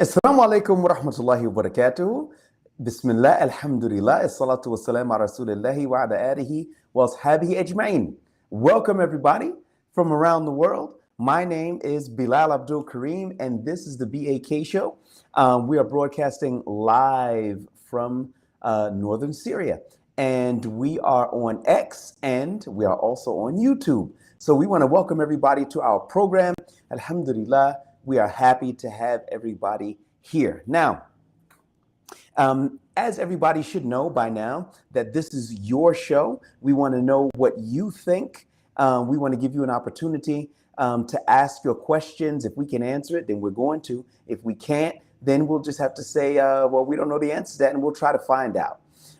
Assalamu alaikum wa rahmatullahi wa barakatuh. Bismillah, alhamdulillah, as-salatu was-salam ala rasulillahi wa ala alihi wa ashabihi ajma'in. Welcome everybody from around the world. My name is Bilal Abdul Kareem, and this is the BAK Show. We are broadcasting live from northern Syria, and we are on X, and we are also on YouTube. So we want to welcome everybody to our program. Alhamdulillah, we are happy to have everybody here. Now, as everybody should know by now, that this is your show. We want to know what you think. We want to give you an opportunity to ask your questions. If we can answer it, then we're going to. If we can't, then we'll just have to say, well, we don't know the answer to that, and we'll try to find out.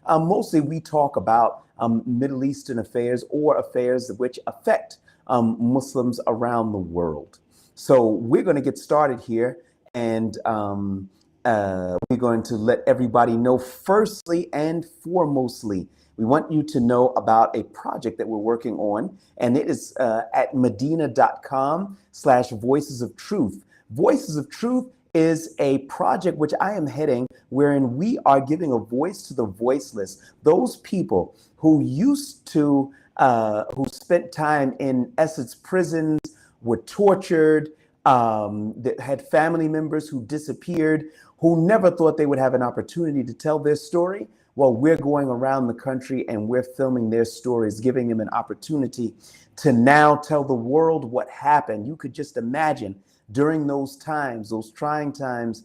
Mostly we talk about Middle Eastern affairs or affairs which affect Muslims around the world. So we're going to get started here, and we're going to let everybody know firstly and foremostly. We want you to know about a project that we're working on, and it is at medina.com/Voices of Truth. Voices of Truth is a project which I am heading, wherein we are giving a voice to the voiceless, those people who used to, who spent time in Essex prisons, were tortured, that had family members who disappeared, who never thought they would have an opportunity to tell their story. Well, we're going around the country and we're filming their stories, giving them an opportunity to now tell the world what happened. You could just imagine during those times, those trying times,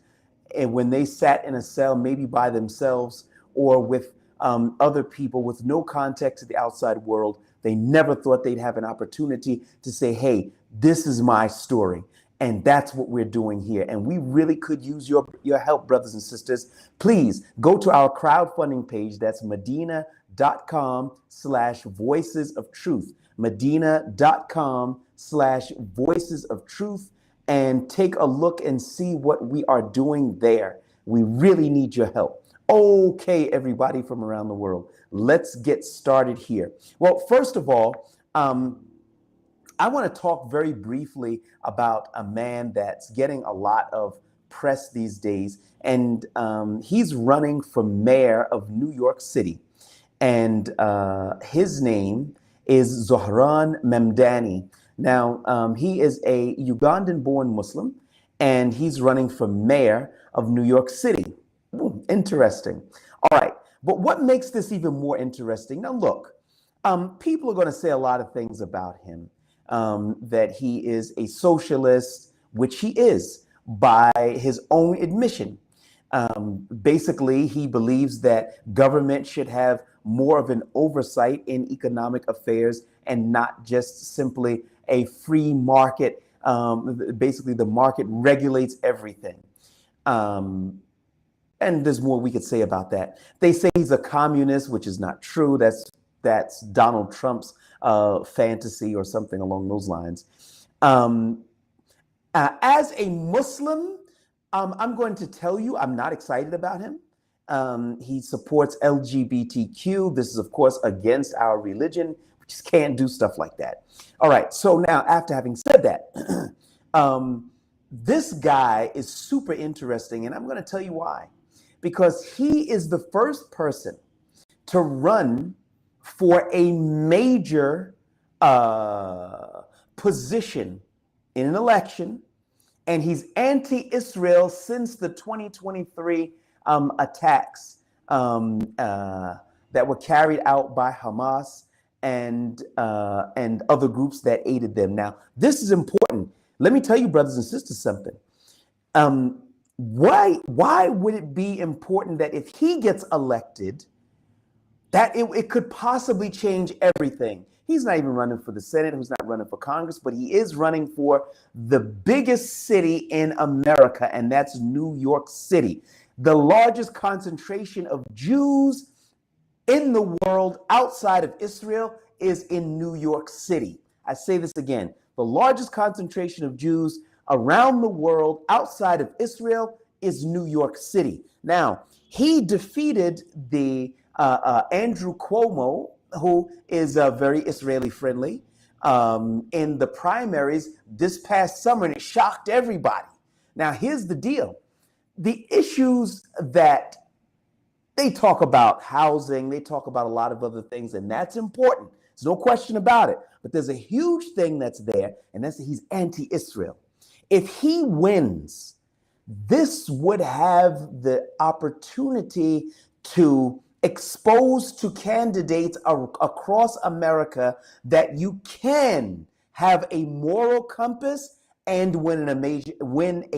and when they sat in a cell, maybe by themselves or with other people with no contact to the outside world, they never thought they'd have an opportunity to say, hey, this is my story. And that's what we're doing here. And we really could use your help, brothers and sisters. Please go to our crowdfunding page. That's medina.com/Voices of Truth. Medina.com/Voices of Truth. And take a look and see what we are doing there. We really need your help. Okay, everybody from around the world, let's get started here. Well, first of all, I want to talk very briefly about a man that's getting a lot of press these days, and he's running for mayor of New York City. And his name is Zohran Memdani. Now, he is a Ugandan-born Muslim, and he's running for mayor of New York City. Ooh, interesting. All right, but what makes this even more interesting? Now, look, people are going to say a lot of things about him. That he is a socialist, which he is by his own admission. Basically, he believes that government should have more of an oversight in economic affairs and not just simply a free market. Basically, the market regulates everything. And there's more we could say about that. They say he's a communist, which is not true. That's Donald Trump's fantasy or something along those lines. As a Muslim, I'm going to tell you I'm not excited about him. He supports LGBTQ. This is, of course, against our religion. We just can't do stuff like that. All right. So now, after having said that, this guy is super interesting, and I'm going to tell you why. Because he is the first person to run for a major position in an election, and he's anti-Israel since the 2023 attacks that were carried out by Hamas and other groups that aided them. Now, this is important. Let me tell you, brothers and sisters, something. Why would it be important that if he gets elected, that it could possibly change everything? He's not even running for the Senate. He's not running for Congress, but he is running for the biggest city in America, and that's New York City. The largest concentration of Jews in the world outside of Israel is in New York City. I say this again. The largest concentration of Jews around the world outside of Israel is New York City. Now, he defeated the Andrew Cuomo, who is very Israeli friendly, in the primaries this past summer, and it shocked everybody. Now, here's the deal. the issues that they talk about, housing, they talk about a lot of other things, and that's important. There's no question about it. But there's a huge thing that's there, and that's that he's anti-Israel. If he wins, this would have the opportunity to expose to candidates across America that you can have a moral compass and win a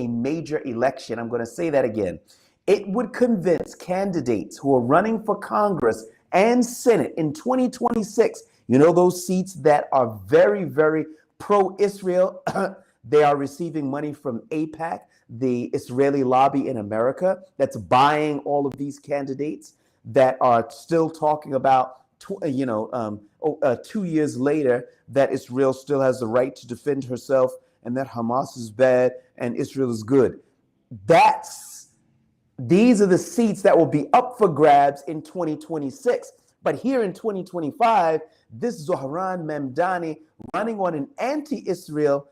major election. I'm going to say that again. It would convince candidates who are running for Congress and Senate in 2026, you know, those seats that are very, very pro-Israel, they are receiving money from AIPAC, the Israeli lobby in America, that's buying all of these candidates that are still talking about, 2 years later, that Israel still has the right to defend herself and that Hamas is bad and Israel is good. These are the seats that will be up for grabs in 2026. But here in 2025, this Zohran Mamdani running on an anti-Israel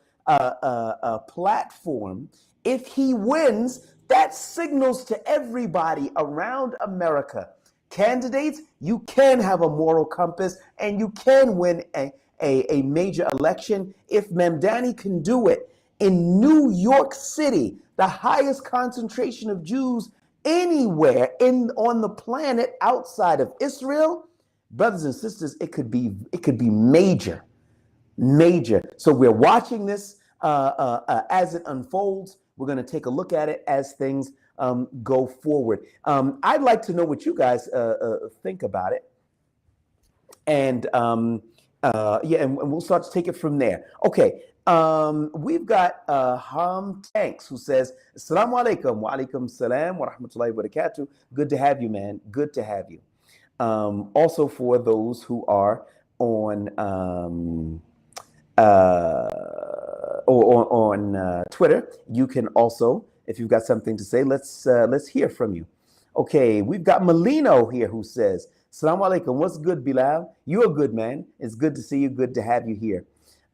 platform, if he wins, that signals to everybody around America, candidates, you can have a moral compass and you can win a major election. If Mamdani can do it in New York City, the highest concentration of Jews anywhere on the planet outside of Israel, brothers and sisters, it could be major. So we're watching this as it unfolds. We're going to take a look at it as things go forward. I'd like to know what you guys think about it, and and we'll start to take it from there. Okay. We've got Ham Tanks who says, Assalamu alaikum wa alaikum salam wa rahmatullahi wa barakatuh. Good to have you, man. Good to have you. Also, for those who are on Twitter, you can also, if you've got something to say, let's hear from you. Okay, we've got Melino here who says, Assalamu alaikum. What's good, Bilal? You're a good man. It's good to see you. Good to have you here.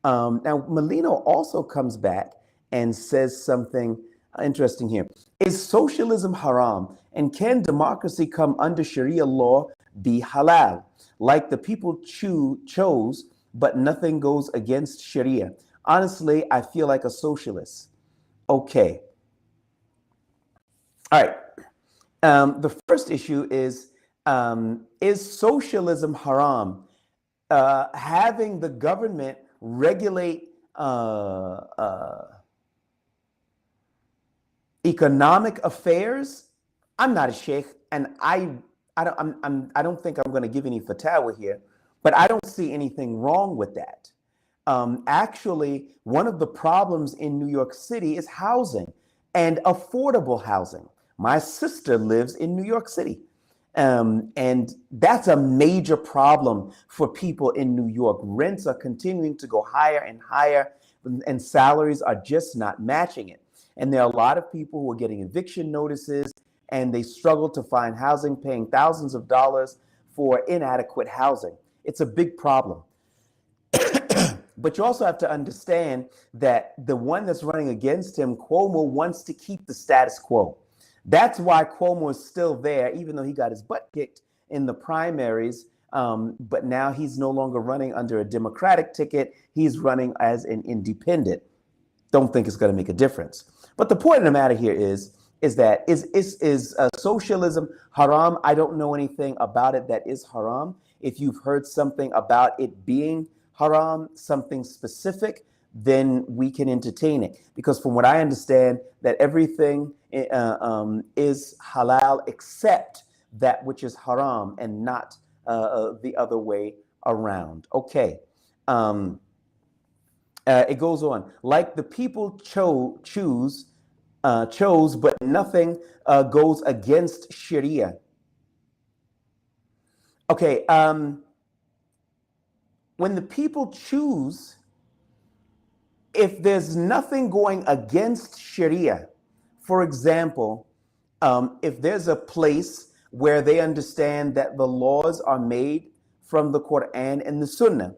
Now, Melino also comes back and says something interesting here. Is socialism haram? And can democracy come under Sharia law be halal? Like the people chose, but nothing goes against Sharia. Honestly, I feel like a socialist. Okay. All right. The first issue is socialism haram? Having the government regulate economic affairs. I'm not a sheikh, and I don't think I'm going to give any fatwa here, but I don't see anything wrong with that. Actually, one of the problems in New York City is housing and affordable housing. My sister lives in New York City. And that's a major problem for people in New York. Rents are continuing to go higher and higher, and salaries are just not matching it. And there are a lot of people who are getting eviction notices, and they struggle to find housing, paying thousands of dollars for inadequate housing. It's a big problem. But you also have to understand that the one that's running against him, Cuomo, wants to keep the status quo. That's why Cuomo is still there, even though he got his butt kicked in the primaries. But now he's no longer running under a Democratic ticket. He's running as an independent. Don't think it's going to make a difference. But the point of the matter here is that socialism haram? I don't know anything about it that is haram. If you've heard something about it being haram, something specific, then we can entertain it. Because from what I understand, that everything is halal except that which is haram, and not the other way around. Okay. It goes on. Like the people chose, but nothing goes against Sharia. Okay. When the people choose, if there's nothing going against Sharia, for example, if there's a place where they understand that the laws are made from the Quran and the Sunnah,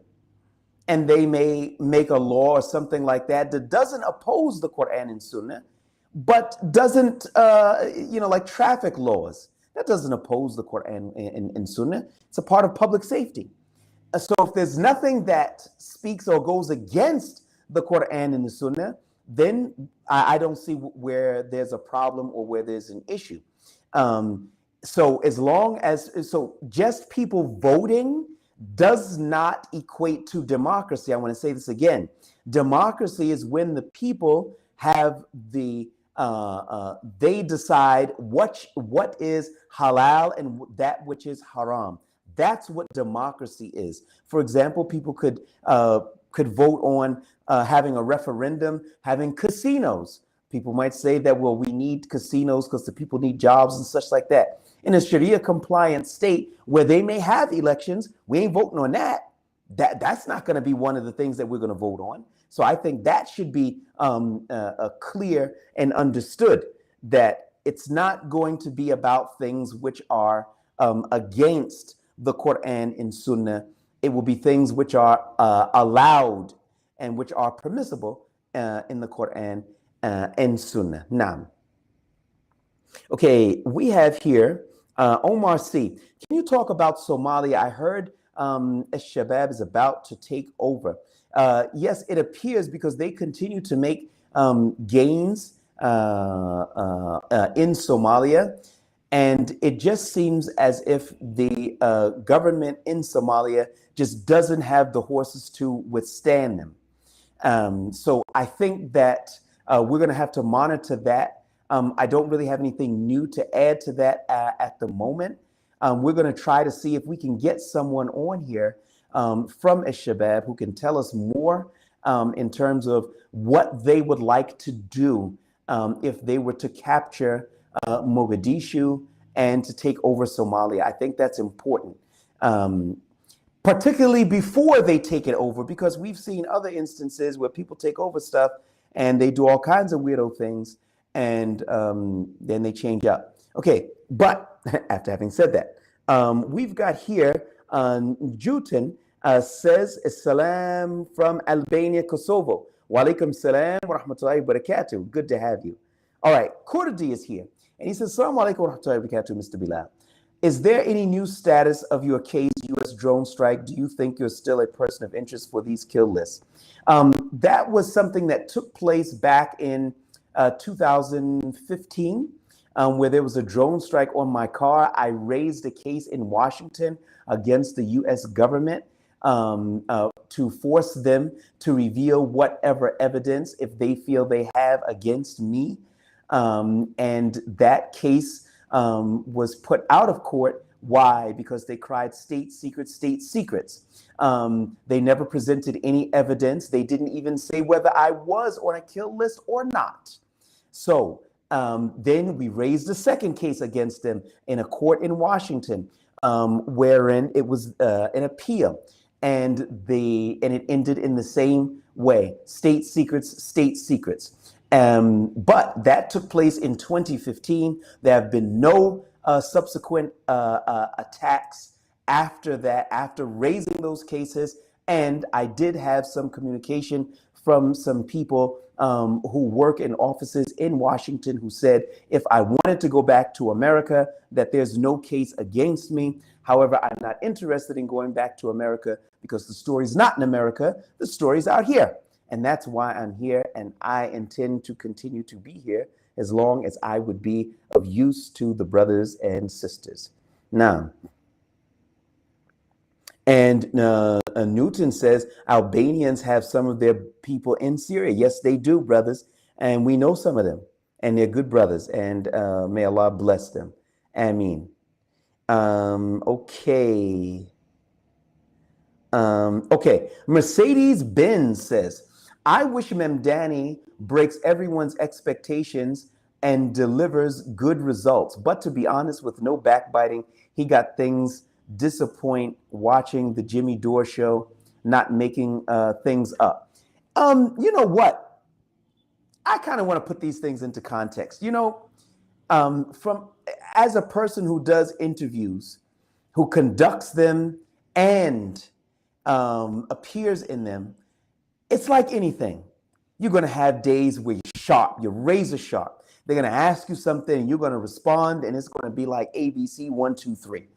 and they may make a law or something like that that doesn't oppose the Quran and Sunnah, but doesn't, like traffic laws, that doesn't oppose the Quran and Sunnah. It's a part of public safety. So if there's nothing that speaks or goes against the Quran and the Sunnah, then I don't see where there's a problem or where there's an issue. So just people voting does not equate to democracy. I want to say this again. Democracy is when the people have they decide what is halal and that which is haram. That's what democracy is. For example, people could vote on having a referendum, having casinos. People might say that, well, we need casinos because the people need jobs and such like that. In a Sharia compliant state where they may have elections, we ain't voting on that. That's not going to be one of the things that we're going to vote on. So I think that should be clear and understood, that it's not going to be about things which are against the Quran and Sunnah. It will be things which are allowed and which are permissible in the Quran and Sunnah. Now, okay, we have here Omar C. Can you talk about Somalia? I heard Shabab is about to take over. Yes, it appears because they continue to make gains in Somalia. And it just seems as if the government in Somalia just doesn't have the horses to withstand them. So I think that we're going to have to monitor that. I don't really have anything new to add to that at the moment. We're going to try to see if we can get someone on here from Shabab who can tell us more in terms of what they would like to do if they were to capture Mogadishu and to take over Somalia. I think that's important, particularly before they take it over, because we've seen other instances where people take over stuff and they do all kinds of weirdo things and then they change up. Okay, but after having said that, we've got here Jutin says, Salam from Albania, Kosovo. Wa alaikum salam wa rahmatullahi wa barakatuh. Good to have you. All right, Kurdi is here. And he says, Assalamu alaikum wa rahmatullahi wa barakatuh, Mr. Bilal. Is there any new status of your case, U.S. drone strike? Do you think you're still a person of interest for these kill lists? That was something that took place back in 2015, where there was a drone strike on my car. I raised a case in Washington against the U.S. government to force them to reveal whatever evidence, if they feel they have, against me. And that case was put out of court. Why? Because they cried state secrets, state secrets. They never presented any evidence. They didn't even say whether I was on a kill list or not. So then we raised a second case against them in a court in Washington, wherein it was an appeal. And it ended in the same way: state secrets, state secrets. But that took place in 2015. There have been no subsequent attacks after that, after raising those cases. And I did have some communication from some people who work in offices in Washington who said if I wanted to go back to America, that there's no case against me. However, I'm not interested in going back to America because the story's not in America, the story's out here. And that's why I'm here, and I intend to continue to be here as long as I would be of use to the brothers and sisters. Now, and Newton says, Albanians have some of their people in Syria. Yes, they do, brothers. And we know some of them, and they're good brothers, and may Allah bless them. Ameen. Okay. Mercedes-Benz says, I wish Memdani breaks everyone's expectations and delivers good results. But to be honest, with no backbiting, he got things disappoint watching the Jimmy Dore show, not making things up. You know what? I kind of want to put these things into context. You know, as a person who does interviews, who conducts them and appears in them, it's like anything. You're going to have days where you're sharp, you're razor sharp. They're going to ask you something and you're going to respond, and it's going to be like ABC 1, 2, 3.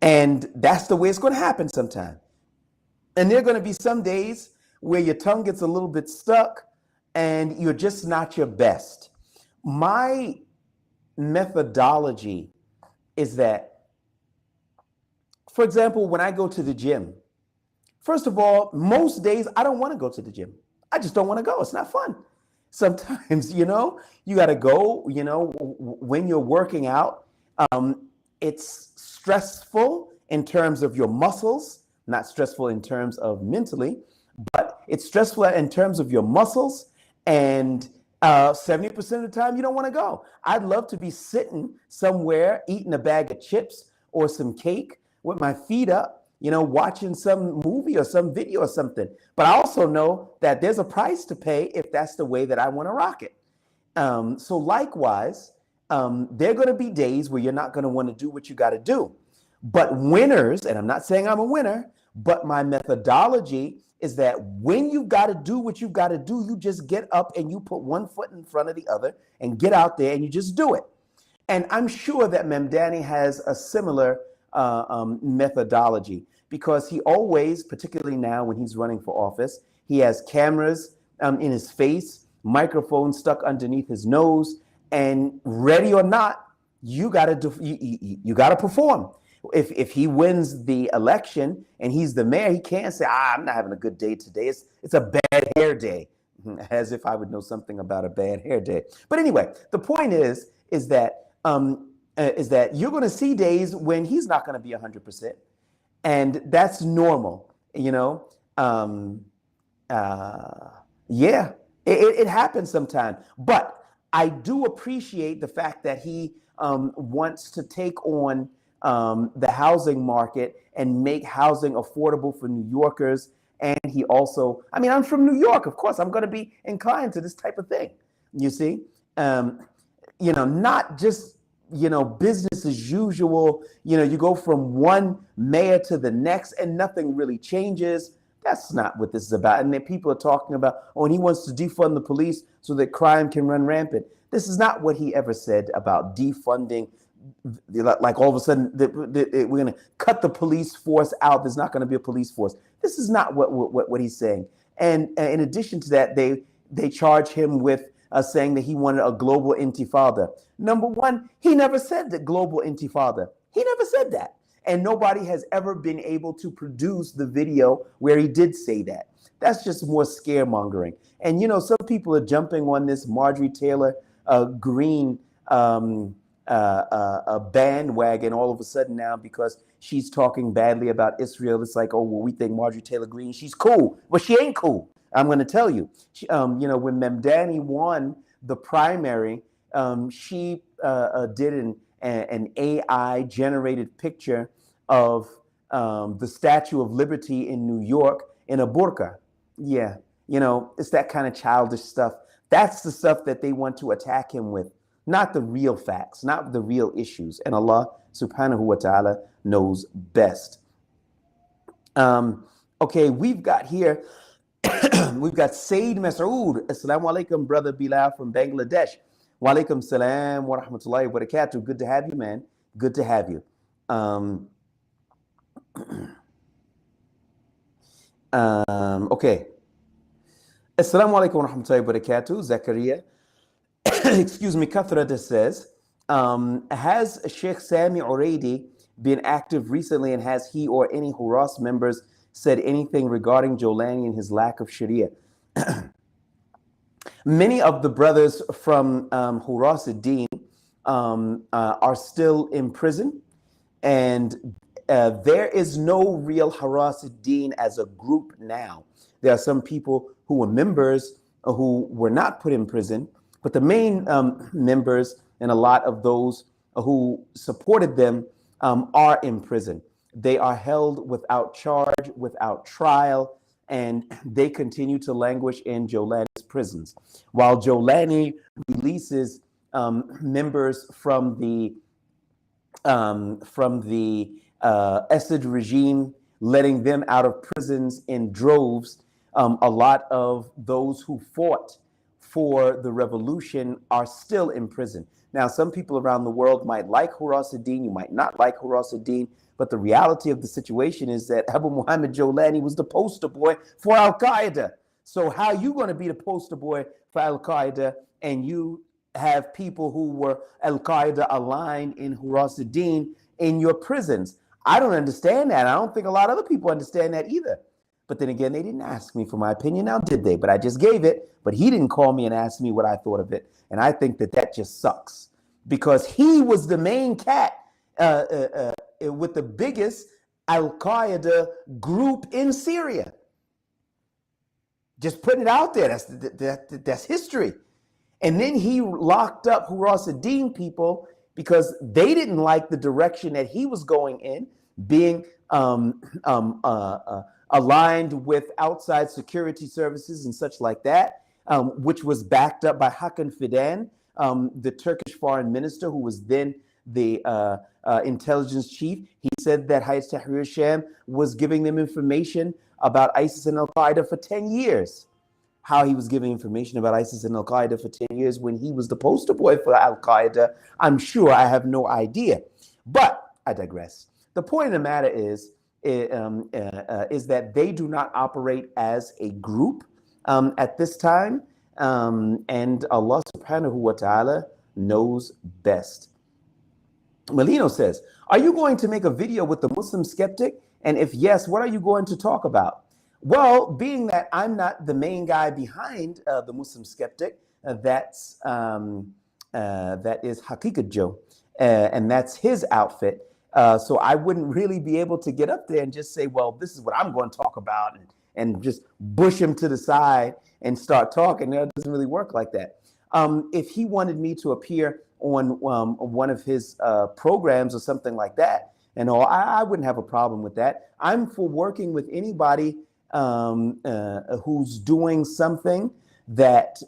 And that's the way it's going to happen sometime. And there are going to be some days where your tongue gets a little bit stuck and you're just not your best. My methodology is that, for example, when I go to the gym, first of all, most days I don't want to go to the gym. I just don't want to go. It's not fun. Sometimes, you got to go, when you're working out, it's stressful in terms of your muscles, not stressful in terms of mentally, but it's stressful in terms of your muscles. And 70% of the time, you don't want to go. I'd love to be sitting somewhere eating a bag of chips or some cake with my feet up, watching some movie or some video or something. But I also know that there's a price to pay if that's the way that I want to rock it. So likewise, there are going to be days where you're not going to want to do what you got to do. But winners, and I'm not saying I'm a winner, but my methodology is that when you've got to do what you've got to do, you just get up and you put one foot in front of the other and get out there and you just do it. And I'm sure that Memdani has a similar methodology, because he always, particularly now when he's running for office, he has cameras in his face, microphones stuck underneath his nose, and ready or not, you got to perform. If he wins the election and he's the mayor, he can't say, I'm not having a good day today. It's a bad hair day, as if I would know something about a bad hair day. But anyway, the point is that you're going to see days when he's not going to be 100%, and that's normal. It happens sometimes. But I do appreciate the fact that he wants to take on the housing market and make housing affordable for New Yorkers. And he also, I'm from New York, of course, I'm going to be inclined to this type of thing. You see, not just, business as usual. You go from one mayor to the next and nothing really changes. That's not what this is about. And then people are talking about, and he wants to defund the police so that crime can run rampant. This is not what he ever said about defunding. Like all of a sudden, we're going to cut the police force out. There's not going to be a police force. This is not what he's saying. And in addition to that, they charge him with saying that he wanted a global intifada. Number one, he never said that global intifada. He never said that. And nobody has ever been able to produce the video where he did say that. That's just more scaremongering. And, some people are jumping on this Marjorie Taylor Greene a bandwagon all of a sudden now because she's talking badly about Israel. It's like, oh, well, we think Marjorie Taylor Greene, she's cool. Well, she ain't cool. I'm going to tell you. She, when Memdani won the primary, she did an AI generated picture of the Statue of Liberty in New York in a burqa. Yeah, it's that kind of childish stuff. That's the stuff that they want to attack him with. Not the real facts, not the real issues. And Allah subhanahu wa ta'ala knows best. Okay, we've got here, we've got Sayyid Masood. Assalamu alaikum, brother Bilal from Bangladesh. Wa alaikum salam wa rahmatullahi wa barakatuh. Good to have you, man. Good to have you. Okay. Assalamu alaikum wa rahmatullahi wa barakatuh. Zakaria. Excuse me, Kathrada says, has Sheikh Sami Uraidi been active recently, and has he or any Huras members said anything regarding Jolani and his lack of Sharia? Many of the brothers from Huras ad-Din are still in prison, and there is no real Huras ad-Din as a group now. There are some people who were members who were not put in prison, but the main members and a lot of those who supported them are in prison. They are held without charge, without trial, and they continue to languish in Jolani's prisons. While Jolani releases members from the Assad regime, letting them out of prisons in droves, a lot of those who fought for the revolution are still in prison. Now, some people around the world might like Huras ad-Din, you might not like Huras ad-Din, but the reality of the situation is that Abu Muhammad Jolani was the poster boy for Al-Qaeda. So how are you going to be the poster boy for Al-Qaeda and you have people who were Al-Qaeda aligned in Huras ad-Din in your prisons? I don't understand that. I don't think a lot of other people understand that either. But then again, they didn't ask me for my opinion, now did they? But I just gave it, but he didn't call me and ask me what I thought of it. And I think that that just sucks because he was the main cat with the biggest Al-Qaeda group in Syria. Just putting it out there, that's history. And then he locked up Huras ad-Din people because they didn't like the direction that he was going in, being aligned with outside security services and such like that, which was backed up by Hakan Fidan, the Turkish foreign minister, who was then the intelligence chief. He said that Hayat Tahrir al-Sham was giving them information about ISIS and Al-Qaeda for 10 years. How he was giving information about ISIS and Al-Qaeda for 10 years when he was the poster boy for Al-Qaeda, I'm sure. I have no idea. But I digress. The point of the matter is that they do not operate as a group at this time. And Allah subhanahu wa ta'ala knows best. Melino says, are you going to make a video with the Muslim skeptic? And if yes, what are you going to talk about? Well, being that I'm not the main guy behind the Muslim skeptic, that is Haqiqat Joe, and that's his outfit. So I wouldn't really be able to get up there and just say, well, this is what I'm going to talk about, and just push him to the side and start talking. It doesn't really work like that. If he wanted me to appear on one of his programs or something like that, and all, I wouldn't have a problem with that. I'm for working with anybody who's doing something that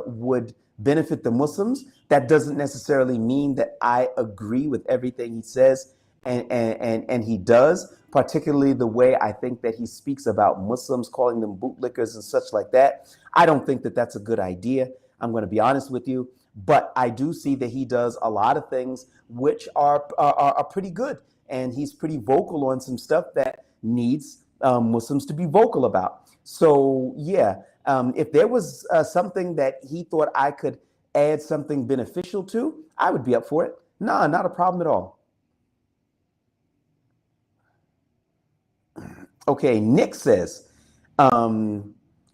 would benefit the Muslims. That doesn't necessarily mean that I agree with everything he says and he does, particularly the way I think that he speaks about Muslims, calling them bootlickers and such like that. I don't think that that's a good idea. I'm going to be honest with you, but I do see that he does a lot of things which are pretty good, and he's pretty vocal on some stuff that needs Muslims to be vocal about. So yeah, if there was something that he thought I could add something beneficial to, I would be up for it. No, not a problem at all. Okay, Nick says,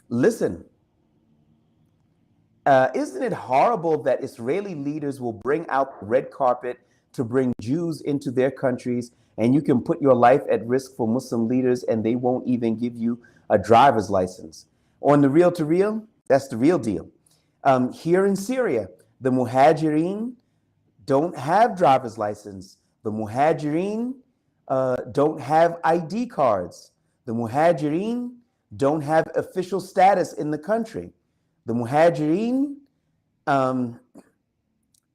listen, isn't it horrible that Israeli leaders will bring out the red carpet to bring Jews into their countries, and you can put your life at risk for Muslim leaders and they won't even give you a driver's license? On the real to real, that's the real deal. Here in Syria, the Muhajirin don't have driver's license. The Muhajirin don't have ID cards. The Muhajirin don't have official status in the country. The Muhajirin,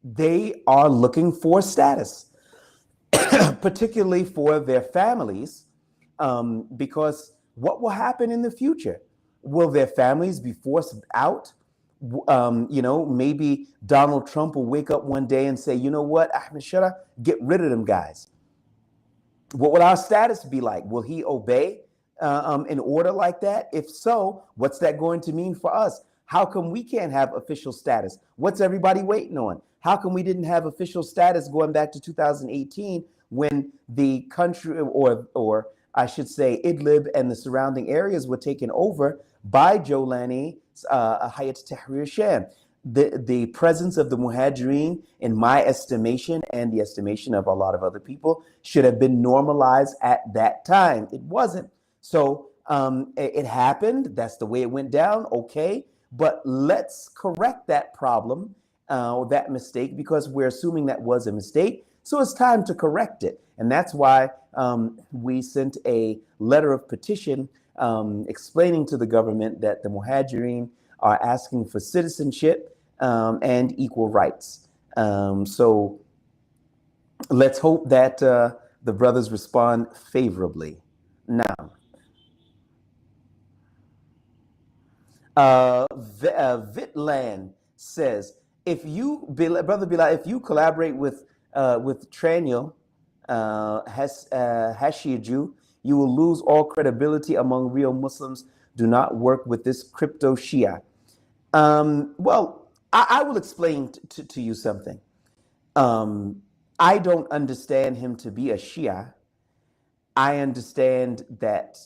they are looking for status, particularly for their families, because what will happen in the future? Will their families be forced out? Maybe Donald Trump will wake up one day and say, you know what, Ahmed Shara, get rid of them guys. What will our status be like? Will he obey an order like that? If so, what's that going to mean for us? How come we can't have official status? What's everybody waiting on? How come we didn't have official status going back to 2018 when the country, or I should say Idlib and the surrounding areas were taken over by Jolani, Hayat Tahrir al-Sham? The presence of the Muhajirin, in my estimation and the estimation of a lot of other people, should have been normalized at that time. It wasn't. So it happened. That's the way it went down. Okay. But let's correct that problem, that mistake, because we're assuming that was a mistake. So it's time to correct it. And that's why we sent a letter of petition explaining to the government that the Muhajirin are asking for citizenship and equal rights. So let's hope that the brothers respond favorably. Now, Vitland says, if you, Brother Bilal, if you collaborate with Traniel Hashiju, you will lose all credibility among real Muslims. Do not work with this crypto Shia. Well, I will explain to you something. I don't understand him to be a Shia. I understand that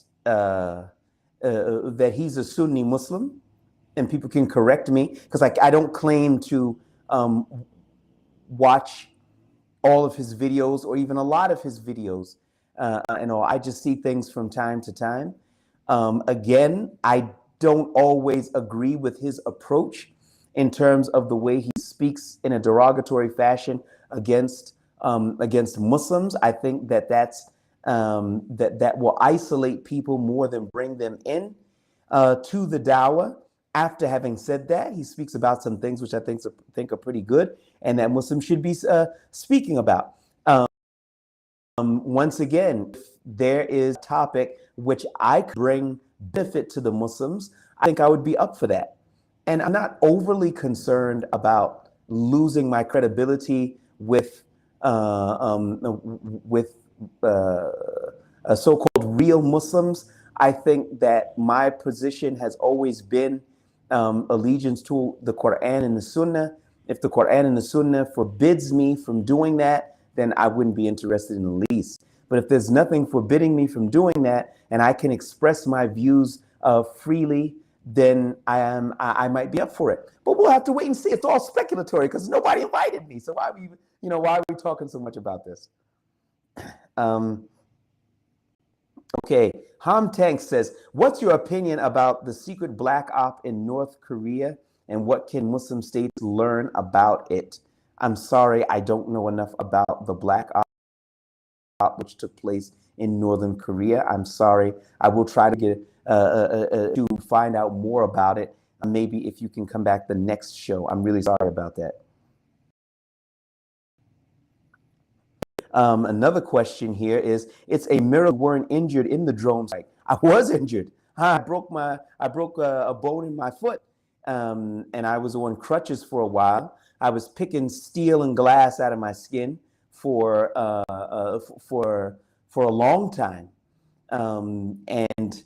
he's a Sunni Muslim, and people can correct me because I don't claim to watch all of his videos or even a lot of his videos and all. I just see things from time to time. Again, I don't always agree with his approach in terms of the way he speaks in a derogatory fashion against Muslims. I think that will isolate people more than bring them in to the dawah. After having said that, he speaks about some things which I think are pretty good and that Muslims should be speaking about. Once again, if there is a topic which I could bring benefit to the Muslims, I think I would be up for that. And I'm not overly concerned about losing my credibility with so-called real Muslims. I think that my position has always been allegiance to the Quran and the Sunnah. If the Quran and the Sunnah forbids me from doing that, then I wouldn't be interested in the least. But if there's nothing forbidding me from doing that, and I can express my views freely, then I might be up for it. But we'll have to wait and see. It's all speculatory because nobody invited me. So why are we talking so much about this? Okay, Ham Tank says, what's your opinion about the secret black op in North Korea, and what can Muslim states learn about it? I'm sorry, I don't know enough about the black op which took place in Northern Korea. I'm sorry. I will try to get to find out more about it. Maybe if you can come back the next show. I'm really sorry about that. Another question here is, it's a miracle you weren't injured in the drone strike. I was injured. I broke a bone in my foot, and I was on crutches for a while. I was picking steel and glass out of my skin for a long time, and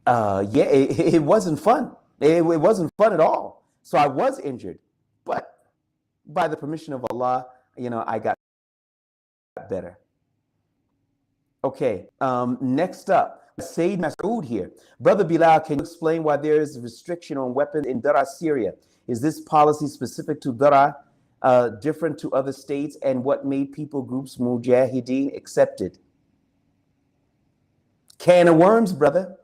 yeah, it wasn't fun. It wasn't fun at all. So I was injured, but by the permission of Allah, I got better. Okay, next up, Sayyid Masood here. Brother Bilal, can you explain why there is a restriction on weapons in Daraa, Syria? Is this policy specific to Daraa, different to other states, and what made people groups Mujahideen accepted? Can of worms, brother.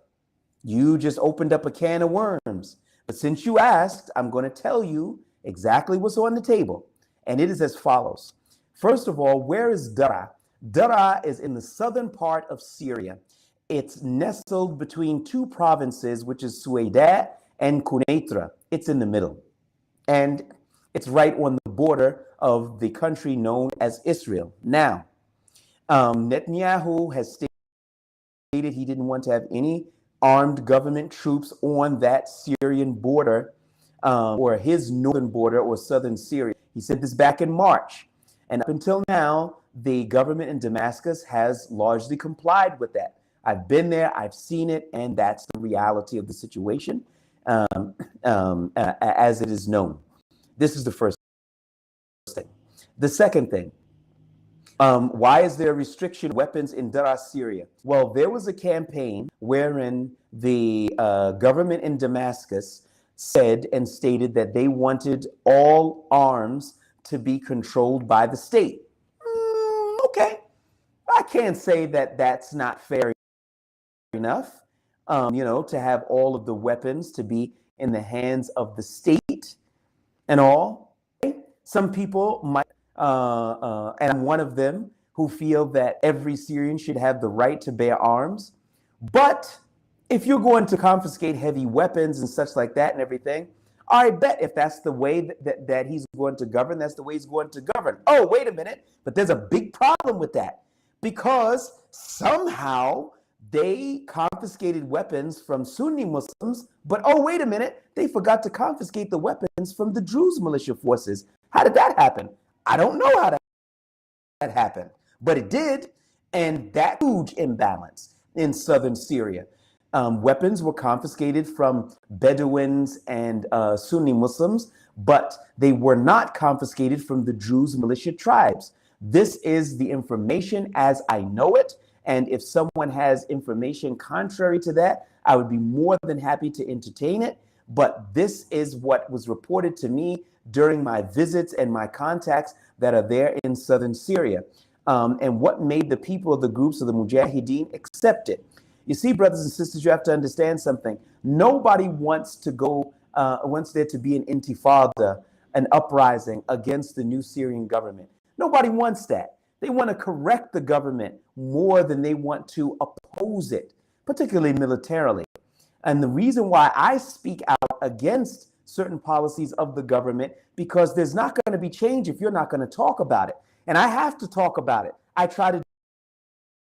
You just opened up a can of worms. But since you asked, I'm going to tell you exactly what's on the table. And it is as follows. First of all, where is Daraa? Daraa is in the southern part of Syria. It's nestled between two provinces, which is Suwayda and Quneitra. It's in the middle. And it's right on the border of the country known as Israel. Now, Netanyahu has stated he didn't want to have any armed government troops on that Syrian border, or his northern border or southern Syria. He said this back in March. And up until now, the government in Damascus has largely complied with that. I've been there, I've seen it, and that's the reality of the situation as it is known. This is the first thing. The second thing, why is there restriction weapons in Daraa, Syria? Well, there was a campaign wherein the government in Damascus said and stated that they wanted all arms to be controlled by the state. Okay, I can't say that that's not fair enough, to have all of the weapons to be in the hands of the state and all. Some people might, and I'm one of them, who feel that every Syrian should have the right to bear arms. But if you're going to confiscate heavy weapons and such like that and everything, I bet if that's the way that he's going to govern, that's the way he's going to govern. Oh, wait a minute. But there's a big problem with that, because somehow They confiscated weapons from Sunni Muslims, but oh, wait a minute, they forgot to confiscate the weapons from the Druze militia forces. How did that happen? I don't know how that happened, but it did. And that huge imbalance in southern Syria. Weapons were confiscated from Bedouins and Sunni Muslims, but they were not confiscated from the Druze militia tribes. This is the information as I know it. And if someone has information contrary to that, I would be more than happy to entertain it. But this is what was reported to me during my visits and my contacts that are there in southern Syria. And what made the people of the groups of the Mujahideen accept it. You see, brothers and sisters, you have to understand something. Nobody wants to go, wants there to be an intifada, an uprising against the new Syrian government. Nobody wants that. They want to correct the government more than they want to oppose it, particularly militarily. And the reason why I speak out against certain policies of the government, because there's not going to be change if you're not going to talk about it. And I have to talk about it. I try to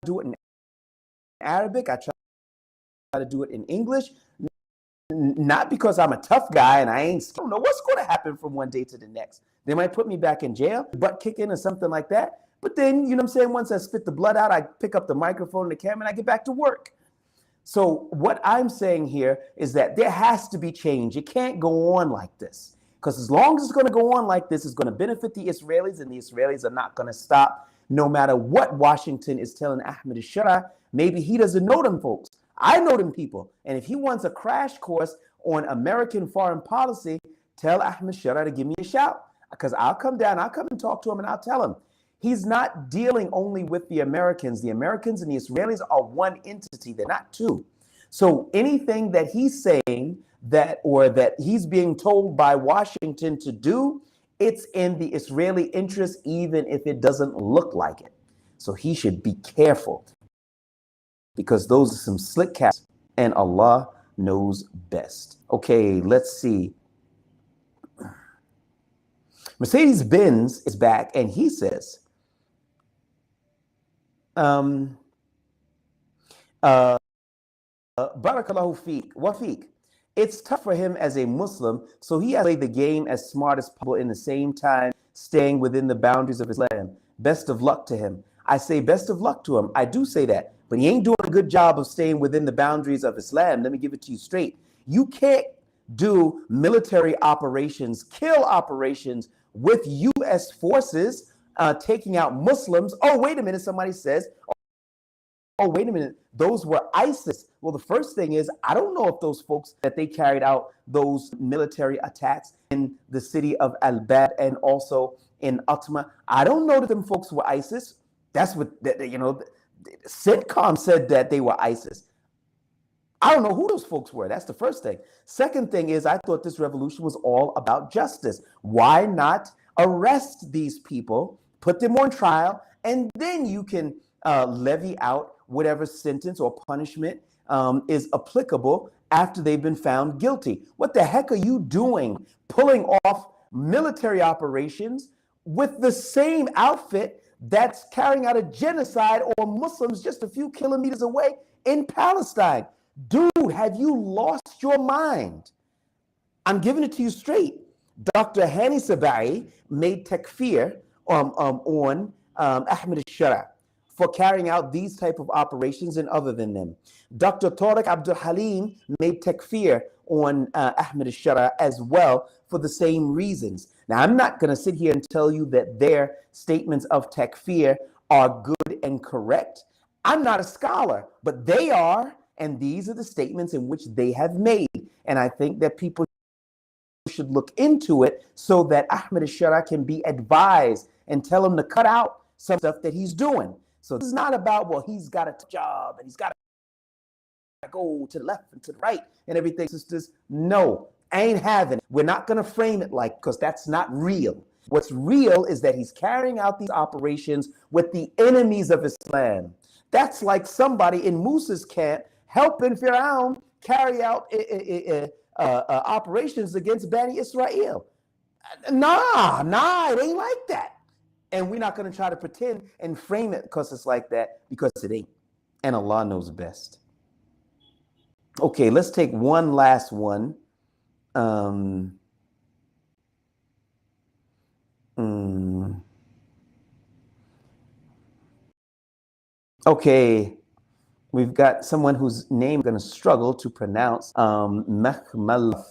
do it in Arabic. I try to do it in English, not because I'm a tough guy and I don't know what's going to happen from one day to the next. They might put me back in jail, butt kicking or something like that. But then, you know what I'm saying, once I spit the blood out, I pick up the microphone and the camera and I get back to work. So what I'm saying here is that there has to be change. It can't go on like this. Because as long as it's going to go on like this, it's going to benefit the Israelis, and the Israelis are not going to stop no matter what Washington is telling Ahmed al-Shara. Maybe he doesn't know them folks. I know them people. And if he wants a crash course on American foreign policy, tell Ahmed al-Shara to give me a shout. Because I'll come down, I'll come and talk to him, and I'll tell him. He's not dealing only with the Americans. The Americans and the Israelis are one entity. They're not two. So anything that he's saying that he's being told by Washington to do, it's in the Israeli interest, even if it doesn't look like it. So he should be careful, because those are some slick cats, and Allah knows best. Okay, let's see. Mercedes-Benz is back, and he says, Barakallahu feek, wa feek. It's tough for him as a Muslim, so he has to play the game as smart as possible, in the same time staying within the boundaries of Islam. Best of luck to him. I say best of luck to him. I do say that, but he ain't doing a good job of staying within the boundaries of Islam. Let me give it to you straight. You can't do military operations, kill operations with U.S. forces taking out Muslims. Oh, wait a minute, somebody says, oh, wait a minute, those were ISIS. Well, the first thing is, I don't know if those folks that they carried out those military attacks in the city of Al-Bad and also in Atma, I don't know that them folks were ISIS. That's what, you know, CENTCOM said that they were ISIS. I don't know who those folks were. That's the first thing. Second thing is, I thought this revolution was all about justice. Why not arrest these people, put them on trial, and then you can levy out whatever sentence or punishment is applicable after they've been found guilty. What the heck are you doing, pulling off military operations with the same outfit that's carrying out a genocide on Muslims just a few kilometers away in Palestine? Dude, have you lost your mind? I'm giving it to you straight. Dr. Hani Sabai made takfir on Ahmed al-Shara for carrying out these type of operations and other than them. Dr. Tariq Abdul Halim made takfir on Ahmed al-Shara as well for the same reasons. Now, I'm not going to sit here and tell you that their statements of takfir are good and correct. I'm not a scholar, but they are, and these are the statements in which they have made. And I think that people should look into it so that Ahmed al-Shara can be advised and tell him to cut out some stuff that he's doing. So this is not about, well, he's got a job and he's got to go to the left and to the right and everything. Sisters, no, I ain't having it. We're not going to frame it like, because that's not real. What's real is that he's carrying out these operations with the enemies of Islam. That's like somebody in Musa's camp helping Firaun carry out operations against Bani Israel. Nah, it ain't like that. And we're not going to try to pretend and frame it because it's like that, because it ain't. and Allah knows best. Okay, let's take one last one. Um, mm, okay, we've got someone whose name I'm going to struggle to pronounce. Mehmalaf.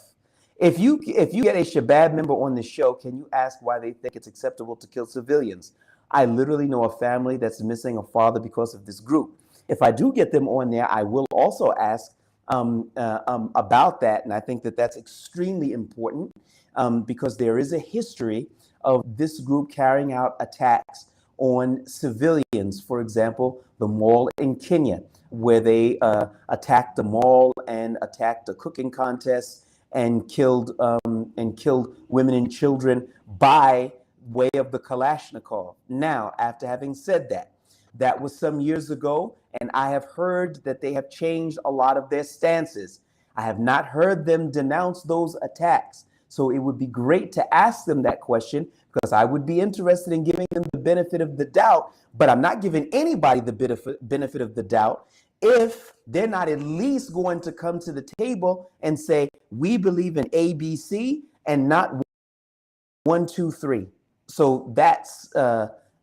If you get a Shabab member on the show, can you ask why they think it's acceptable to kill civilians? I literally know a family that's missing a father because of this group. If I do get them on there, I will also ask about that, and I think that that's extremely important because there is a history of this group carrying out attacks on civilians. For example, the mall in Kenya, where they attacked the mall and attacked a cooking contest and killed women and children by way of the Kalashnikov. Now, after having said that, that was some years ago, and I have heard that they have changed a lot of their stances. I have not heard them denounce those attacks. So it would be great to ask them that question, because I would be interested in giving them the benefit of the doubt, but I'm not giving anybody the benefit of the doubt if they're not at least going to come to the table and say, we believe in ABC and not 1, 2, 3. So that's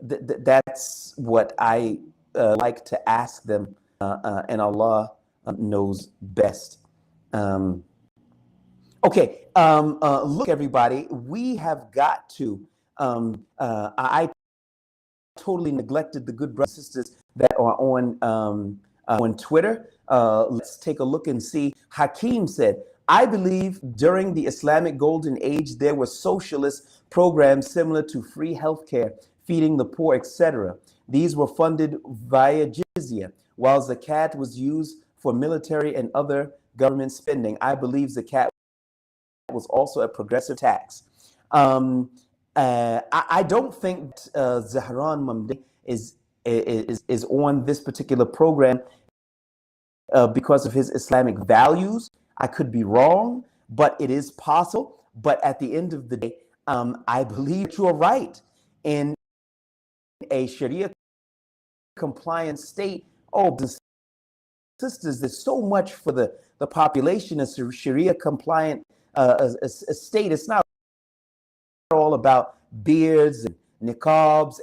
that's what I like to ask them, and Allah knows best. Okay, look, everybody, we have got to. I totally neglected the good brothers and sisters that are on Twitter. Let's take a look and see. Hakeem said, I believe during the Islamic Golden Age, there were socialist programs similar to free healthcare, feeding the poor, etc. These were funded via jizya, while zakat was used for military and other government spending. I believe zakat was also a progressive tax. I don't think Zahran Mamdani is on this particular program because of his Islamic values. I could be wrong, but it is possible. But at the end of the day, I believe you are right. In a Sharia compliant state, oh, sisters, there's so much for the population. It's a Sharia compliant a state. It's not all about beards and niqabs,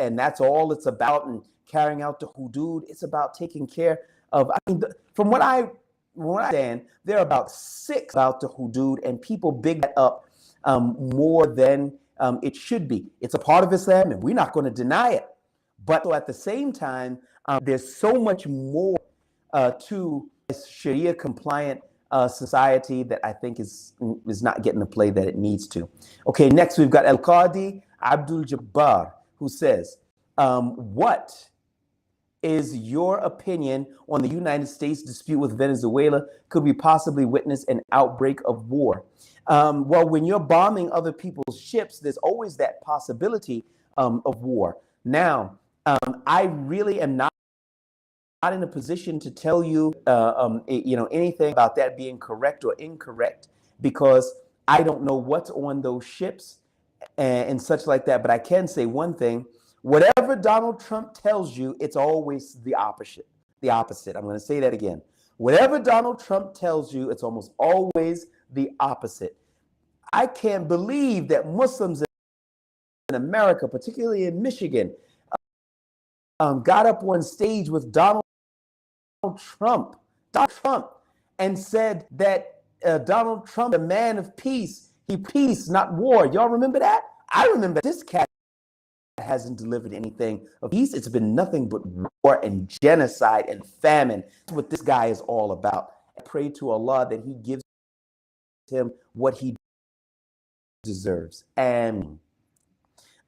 and that's all it's about, and carrying out the hudud. It's about taking care of, I mean, from what I understand, there are about 6 about the hudud, and people big that up more than it should be. It's a part of Islam, and we're not going to deny it. But at the same time, there's so much more to Sharia compliant society that I think is not getting the play that it needs to. Okay, next we've got Al Qadi Abdul Jabbar, who says, what is your opinion on the United States dispute with Venezuela? Could we possibly witness an outbreak of war? Well, when you're bombing other people's ships, there's always that possibility of war. Now, I really am not in a position to tell you, anything about that being correct or incorrect, because I don't know what's on those ships and such like that. But I can say one thing: whatever Donald Trump tells you, it's always the opposite. The opposite. I'm going to say that again. Whatever Donald Trump tells you, it's almost always the opposite. I can't believe that Muslims in America, particularly in Michigan, got up on stage with Donald Trump, and said that Donald Trump, a man of peace, peace, not war. Y'all remember that? I remember this cat hasn't delivered anything of peace. It's been nothing but war and genocide and famine. That's what this guy is all about. I pray to Allah that He gives him what he deserves. And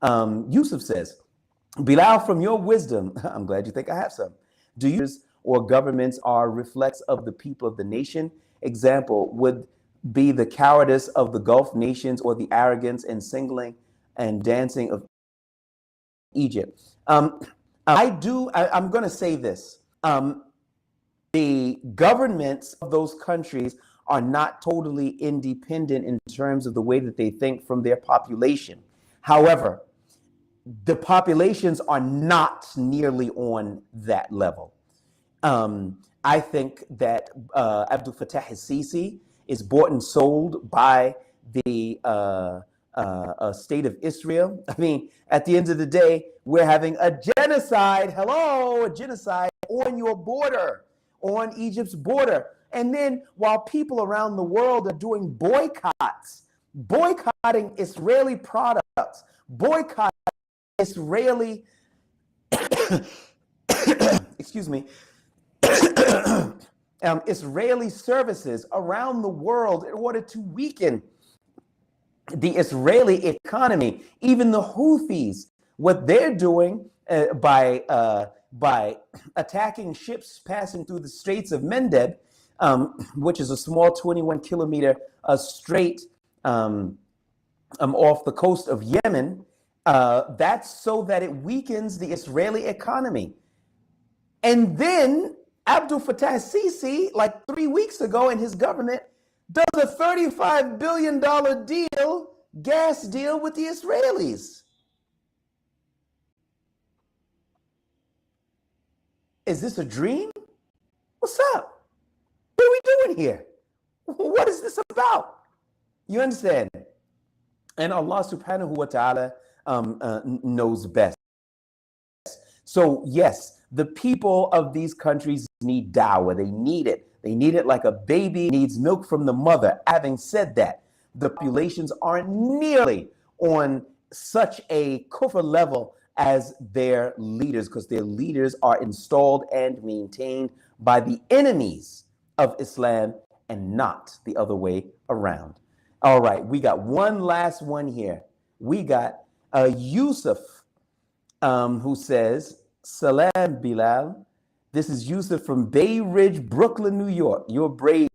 Yusuf says, Bilal, from your wisdom, I'm glad you think I have some. Do you or governments are reflects of the people of the nation? Example would be the cowardice of the Gulf nations or the arrogance and singling and dancing of Egypt. I'm going to say this. The governments of those countries are not totally independent in terms of the way that they think from their population. However, the populations are not nearly on that level. I think that Abdul Fattah al-Sisi is bought and sold by the state of Israel. I mean, at the end of the day, we're having a genocide. Hello, a genocide on your border, on Egypt's border. And then while people around the world are doing boycotts, boycotting Israeli products, boycotting Israeli, excuse me, Israeli services around the world in order to weaken the Israeli economy. Even the Houthis, what they're doing by attacking ships passing through the Straits of Mendeb, which is a small 21-kilometer strait off the coast of Yemen, that's so that it weakens the Israeli economy. And then Abdul Fattah al-Sisi, like 3 weeks ago, and his government does a $35 billion deal, gas deal with the Israelis. Is this a dream? What's up? What are we doing here? What is this about? You understand? And Allah subhanahu wa ta'ala knows best. So yes, the people of these countries need dawah. They need it. They need it like a baby needs milk from the mother. Having said that, the populations aren't nearly on such a kufr level as their leaders, because their leaders are installed and maintained by the enemies of Islam and not the other way around. All right, we got one last one here. We got Yusuf, who says, Salam, Bilal. This is Yusuf from Bay Ridge, Brooklyn, New York. You're brave,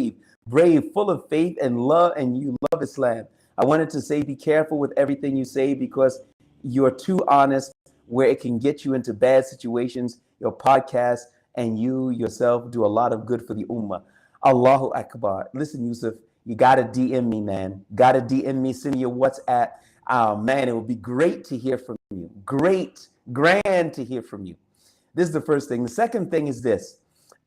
full of faith and love, and you love Islam. I wanted to say, be careful with everything you say because you're too honest, where it can get you into bad situations. Your podcast and you yourself do a lot of good for the ummah. Allahu Akbar. Listen, Yusuf, you got to DM me, man. Got to DM me, send me your WhatsApp. Oh, man, it would be great to hear from you. Grand to hear from you. This is the first thing. The second thing is this.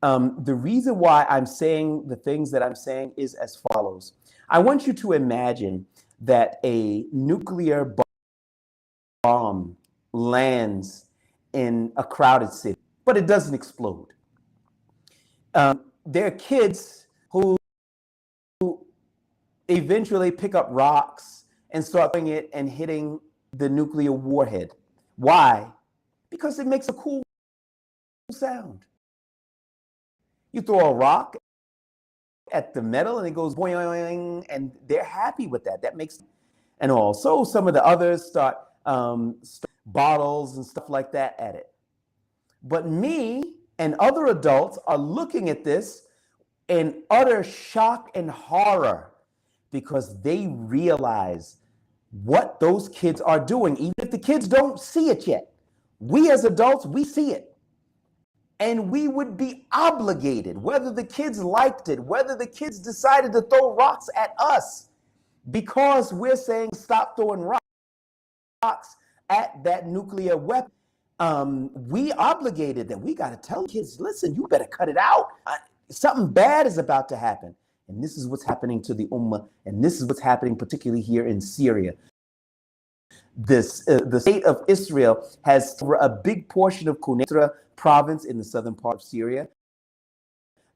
The reason why I'm saying the things that I'm saying is as follows. I want you to imagine that a nuclear bomb lands in a crowded city, but it doesn't explode. There are kids who eventually pick up rocks and start throwing it and hitting the nuclear warhead. Why? Because it makes a cool sound. You throw a rock at the metal and it goes boing, and they're happy with that. That makes, and also some of the others start bottles and stuff like that at it. But me and other adults are looking at this in utter shock and horror because they realize what those kids are doing, even if the kids don't see it yet. We as adults, we see it. And we would be obligated, whether the kids liked it, whether the kids decided to throw rocks at us, because we're saying stop throwing rocks at that nuclear weapon. We obligated that we got to tell kids, listen, you better cut it out. Something bad is about to happen. And this is what's happening to the ummah. And this is what's happening particularly here in Syria. The state of Israel has a big portion of Quneitra province in the southern part of Syria.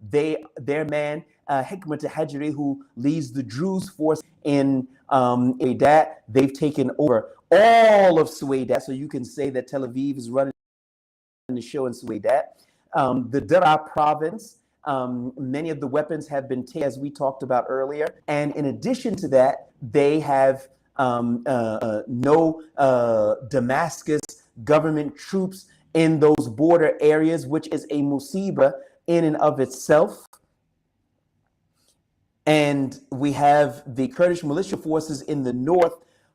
Their man, Hikmat al-Hajri, who leads the Druze force in Suwayda, they've taken over all of Suwayda. So you can say that Tel Aviv is running the show in Suwayda. The Daraa province, many of the weapons have been taken, as we talked about earlier. And in addition to that, they have no Damascus government troops in those border areas, which is a musibah in and of itself. And we have the Kurdish militia forces in the north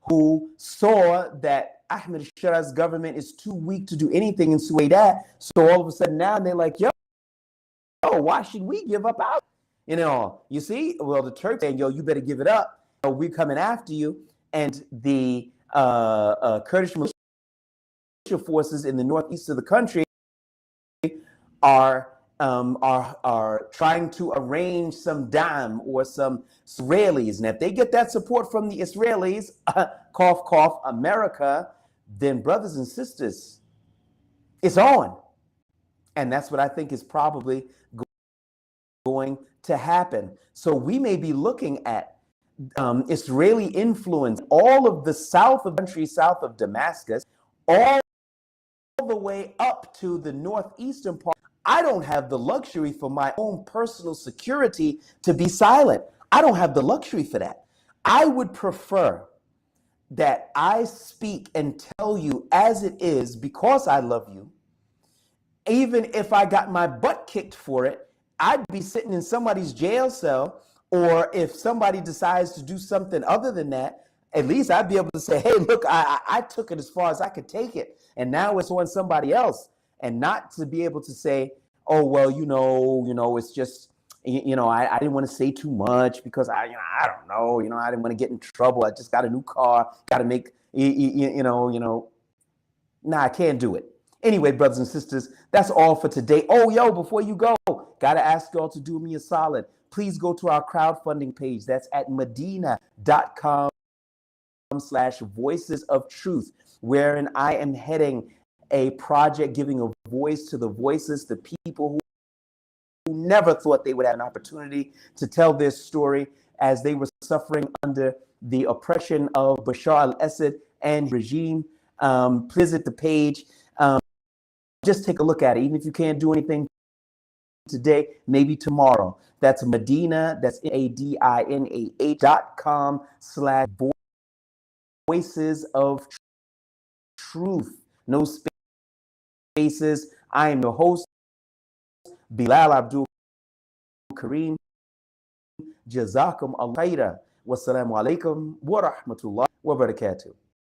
who saw that Ahmed al-Shara's government is too weak to do anything in Suwayda. So all of a sudden now they're like, yo, why should we give up out? You see, well, the Turks saying, yo, you better give it up. We're coming after you. And the Kurdish militia forces in the northeast of the country are trying to arrange some dam or some Israelis. And if they get that support from the Israelis, cough, cough, America, then brothers and sisters, it's on. And that's what I think is probably going to happen. So we may be looking at Israeli influence all of the south of the country, south of Damascus, all the way up to the northeastern part. I don't have the luxury for my own personal security to be silent. I don't have the luxury for that. I would prefer that I speak and tell you as it is because I love you. Even if I got my butt kicked for it, I'd be sitting in somebody's jail cell. Or if somebody decides to do something other than that, at least I'd be able to say, hey, look, I took it as far as I could take it. And now it's on somebody else. And not to be able to say, oh, well, it's just, I didn't want to say too much because I don't know, I didn't want to get in trouble. I just got a new car, got to make, nah, I can't do it. Anyway, brothers and sisters, that's all for today. Oh, yo, before you go, got to ask y'all to do me a solid. Please go to our crowdfunding page. That's at medina.com/voices of truth, wherein I am heading a project giving a voice to the voices, the people who never thought they would have an opportunity to tell their story as they were suffering under the oppression of Bashar al-Assad and regime. Visit the page. Just take a look at it. Even if you can't do anything today, maybe tomorrow. That's Medina, that's ADINAH.com/voices of truth. No spaces. I am your host, Bilal Abdul Kareem. Jazakum al khaira. Wassalamu alaikum wa rahmatullahi wa barakatuh.